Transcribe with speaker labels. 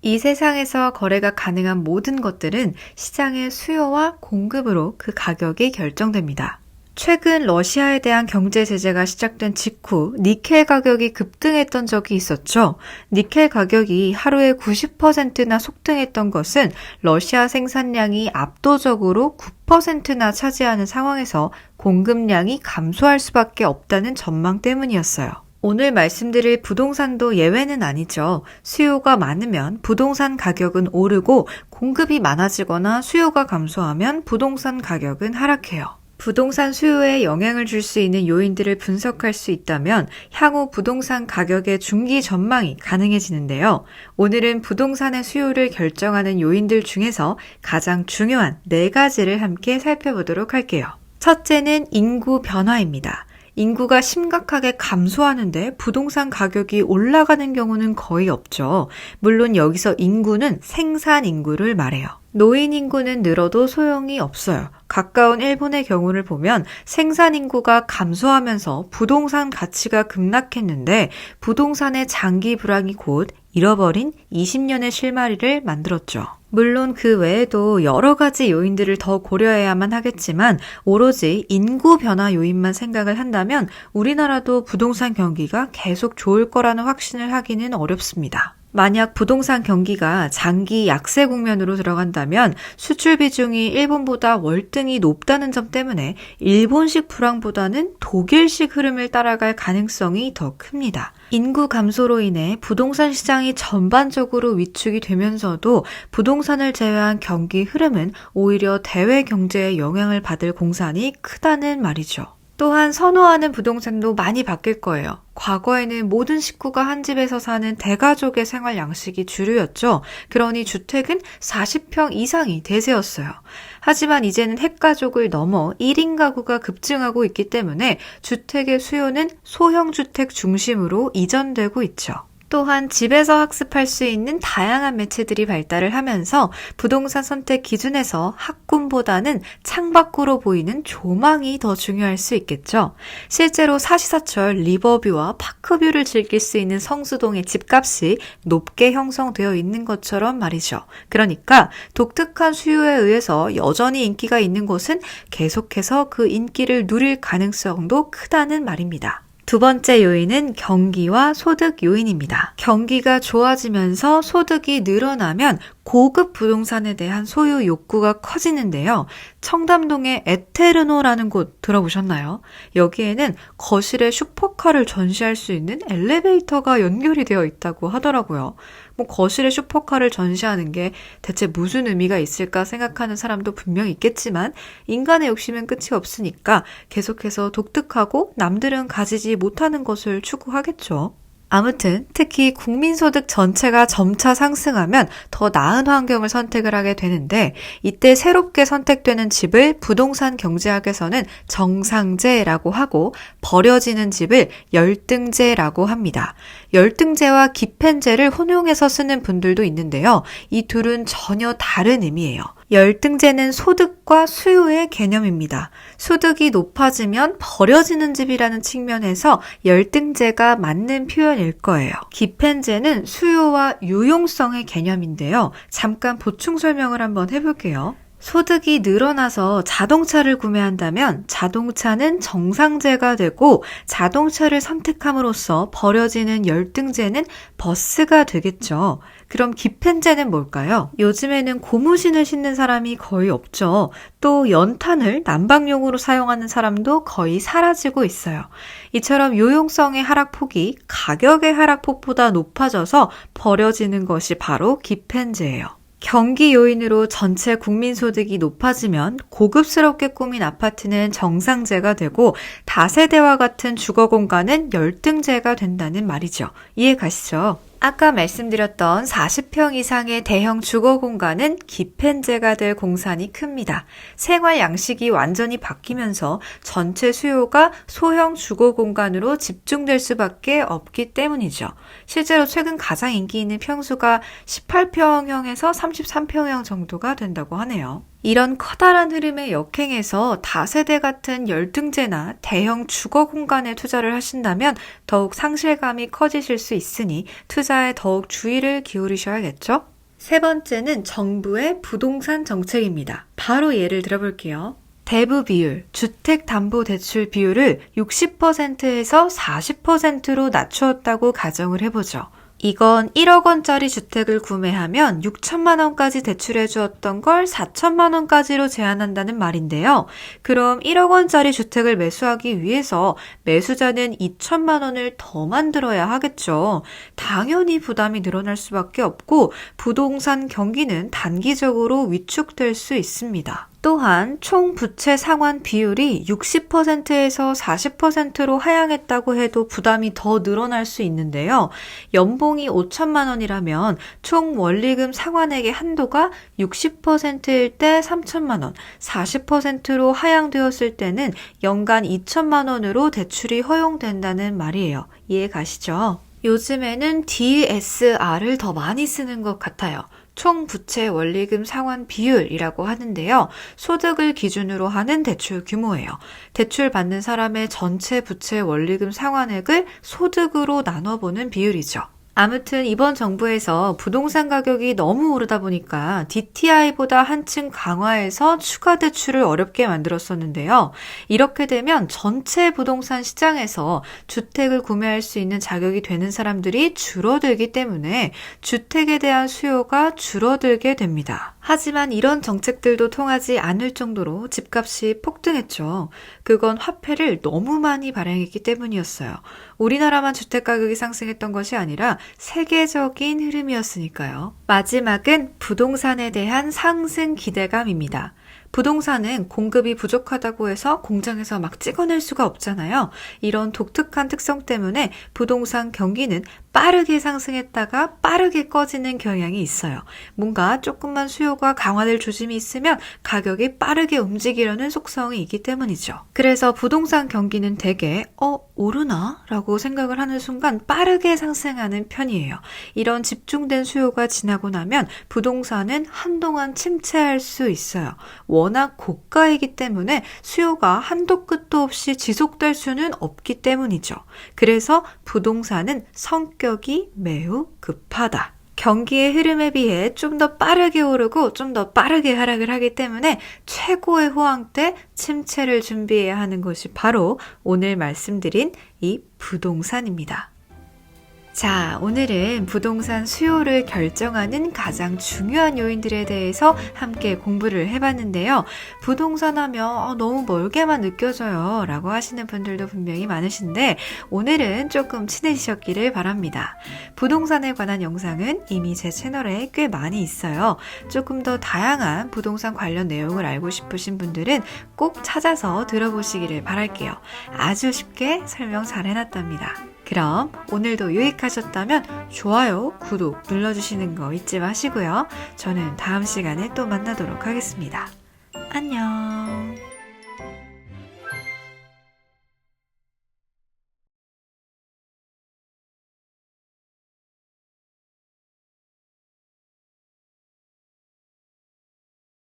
Speaker 1: 이 세상에서 거래가 가능한 모든 것들은 시장의 수요와 공급으로 그 가격이 결정됩니다. 최근 러시아에 대한 경제 제재가 시작된 직후 니켈 가격이 급등했던 적이 있었죠. 니켈 가격이 하루에 90%나 속등했던 것은 러시아 생산량이 압도적으로 9%나 차지하는 상황에서 공급량이 감소할 수밖에 없다는 전망 때문이었어요. 오늘 말씀드릴 부동산도 예외는 아니죠. 수요가 많으면 부동산 가격은 오르고 공급이 많아지거나 수요가 감소하면 부동산 가격은 하락해요. 부동산 수요에 영향을 줄 수 있는 요인들을 분석할 수 있다면 향후 부동산 가격의 중기 전망이 가능해지는데요. 오늘은 부동산의 수요를 결정하는 요인들 중에서 가장 중요한 4가지를 함께 살펴보도록 할게요. 첫째는 인구 변화입니다. 인구가 심각하게 감소하는데 부동산 가격이 올라가는 경우는 거의 없죠. 물론 여기서 인구는 생산 인구를 말해요. 노인 인구는 늘어도 소용이 없어요. 가까운 일본의 경우를 보면 생산 인구가 감소하면서 부동산 가치가 급락했는데 부동산의 장기 불황이 곧 잃어버린 20년의 실마리를 만들었죠. 물론 그 외에도 여러 가지 요인들을 더 고려해야만 하겠지만 오로지 인구 변화 요인만 생각을 한다면 우리나라도 부동산 경기가 계속 좋을 거라는 확신을 하기는 어렵습니다. 만약 부동산 경기가 장기 약세 국면으로 들어간다면 수출 비중이 일본보다 월등히 높다는 점 때문에 일본식 불황보다는 독일식 흐름을 따라갈 가능성이 더 큽니다. 인구 감소로 인해 부동산 시장이 전반적으로 위축이 되면서도 부동산을 제외한 경기 흐름은 오히려 대외 경제에 영향을 받을 공산이 크다는 말이죠. 또한 선호하는 부동산도 많이 바뀔 거예요. 과거에는 모든 식구가 한 집에서 사는 대가족의 생활 양식이 주류였죠. 그러니 주택은 40평 이상이 대세였어요. 하지만 이제는 핵가족을 넘어 1인 가구가 급증하고 있기 때문에 주택의 수요는 소형주택 중심으로 이전되고 있죠. 또한 집에서 학습할 수 있는 다양한 매체들이 발달을 하면서 부동산 선택 기준에서 학군보다는 창밖으로 보이는 조망이 더 중요할 수 있겠죠. 실제로 사시사철 리버뷰와 파크뷰를 즐길 수 있는 성수동의 집값이 높게 형성되어 있는 것처럼 말이죠. 그러니까 독특한 수요에 의해서 여전히 인기가 있는 곳은 계속해서 그 인기를 누릴 가능성도 크다는 말입니다. 두 번째 요인은 경기와 소득 요인입니다. 경기가 좋아지면서 소득이 늘어나면 고급 부동산에 대한 소유 욕구가 커지는데요. 청담동의 에테르노라는 곳 들어보셨나요? 여기에는 거실에 슈퍼카를 전시할 수 있는 엘리베이터가 연결이 되어 있다고 하더라고요. 거실에 슈퍼카를 전시하는 게 대체 무슨 의미가 있을까 생각하는 사람도 분명 있겠지만 인간의 욕심은 끝이 없으니까 계속해서 독특하고 남들은 가지지 못하는 것을 추구하겠죠. 아무튼 특히 국민소득 전체가 점차 상승하면 더 나은 환경을 선택을 하게 되는데 이때 새롭게 선택되는 집을 부동산 경제학에서는 정상재라고 하고 버려지는 집을 열등재라고 합니다. 열등재와 기펜재를 혼용해서 쓰는 분들도 있는데요. 이 둘은 전혀 다른 의미예요. 열등재는 소득과 수요의 개념입니다. 소득이 높아지면 버려지는 집이라는 측면에서 열등재가 맞는 표현일 거예요. 기펜재는 수요와 유용성의 개념인데요. 잠깐 보충 설명을 한번 해볼게요. 소득이 늘어나서 자동차를 구매한다면 자동차는 정상재가 되고 자동차를 선택함으로써 버려지는 열등재는 버스가 되겠죠. 그럼 기펜재는 뭘까요? 요즘에는 고무신을 신는 사람이 거의 없죠. 또 연탄을 난방용으로 사용하는 사람도 거의 사라지고 있어요. 이처럼 유용성의 하락폭이 가격의 하락폭보다 높아져서 버려지는 것이 바로 기펜재예요. 경기 요인으로 전체 국민소득이 높아지면 고급스럽게 꾸민 아파트는 정상재가 되고 다세대와 같은 주거공간은 열등재가 된다는 말이죠. 이해 가시죠? 아까 말씀드렸던 40평 이상의 대형 주거공간은 기펜재가 될 공산이 큽니다. 생활 양식이 완전히 바뀌면서 전체 수요가 소형 주거공간으로 집중될 수밖에 없기 때문이죠. 실제로 최근 가장 인기 있는 평수가 18평형에서 33평형 정도가 된다고 하네요. 이런 커다란 흐름에 역행해서 다세대 같은 열등재나 대형 주거 공간에 투자를 하신다면 더욱 상실감이 커지실 수 있으니 투자에 더욱 주의를 기울이셔야겠죠? 세 번째는 정부의 부동산 정책입니다. 바로 예를 들어볼게요. 대부 비율, 주택담보대출 비율을 60%에서 40%로 낮추었다고 가정을 해보죠. 이건 1억 원짜리 주택을 구매하면 6천만 원까지 대출해 주었던 걸 4천만 원까지로 제한한다는 말인데요. 그럼 1억 원짜리 주택을 매수하기 위해서 매수자는 2천만 원을 더 만들어야 하겠죠. 당연히 부담이 늘어날 수밖에 없고 부동산 경기는 단기적으로 위축될 수 있습니다. 또한 총 부채 상환 비율이 60%에서 40%로 하향했다고 해도 부담이 더 늘어날 수 있는데요. 연봉이 5천만 원이라면 총 원리금 상환액의 한도가 60%일 때 3천만 원, 40%로 하향되었을 때는 연간 2천만 원으로 대출이 허용된다는 말이에요. 이해 가시죠? 요즘에는 DSR을 더 많이 쓰는 것 같아요. 총 부채 원리금 상환 비율이라고 하는데요. 소득을 기준으로 하는 대출 규모예요. 대출 받는 사람의 전체 부채 원리금 상환액을 소득으로 나눠보는 비율이죠. 아무튼 이번 정부에서 부동산 가격이 너무 오르다 보니까 DTI보다 한층 강화해서 추가 대출을 어렵게 만들었었는데요. 이렇게 되면 전체 부동산 시장에서 주택을 구매할 수 있는 자격이 되는 사람들이 줄어들기 때문에 주택에 대한 수요가 줄어들게 됩니다. 하지만 이런 정책들도 통하지 않을 정도로 집값이 폭등했죠. 그건 화폐를 너무 많이 발행했기 때문이었어요. 우리나라만 주택가격이 상승했던 것이 아니라 세계적인 흐름이었으니까요. 마지막은 부동산에 대한 상승 기대감입니다. 부동산은 공급이 부족하다고 해서 공장에서 막 찍어낼 수가 없잖아요. 이런 독특한 특성 때문에 부동산 경기는 빠르게 상승했다가 빠르게 꺼지는 경향이 있어요. 뭔가 조금만 수요가 강화될 조짐이 있으면 가격이 빠르게 움직이려는 속성이 있기 때문이죠. 그래서 부동산 경기는 대개 오르나? 라고 생각을 하는 순간 빠르게 상승하는 편이에요. 이런 집중된 수요가 지나고 나면 부동산은 한동안 침체할 수 있어요. 워낙 고가이기 때문에 수요가 한도 끝도 없이 지속될 수는 없기 때문이죠. 그래서 부동산은 성격이 매우 급하다. 경기의 흐름에 비해 좀 더 빠르게 오르고 좀 더 빠르게 하락을 하기 때문에 최고의 호황 때 침체를 준비해야 하는 것이 바로 오늘 말씀드린 이 부동산입니다. 자, 오늘은 부동산 수요를 결정하는 가장 중요한 요인들에 대해서 함께 공부를 해봤는데요. 부동산 하면 너무 멀게만 느껴져요 라고 하시는 분들도 분명히 많으신데 오늘은 조금 친해지셨기를 바랍니다. 부동산에 관한 영상은 이미 제 채널에 꽤 많이 있어요. 조금 더 다양한 부동산 관련 내용을 알고 싶으신 분들은 꼭 찾아서 들어보시기를 바랄게요. 아주 쉽게 설명 잘 해놨답니다. 그럼 오늘도 유익하셨다면 좋아요, 구독 눌러주시는 거 잊지 마시고요. 저는 다음 시간에 또 만나도록 하겠습니다. 안녕.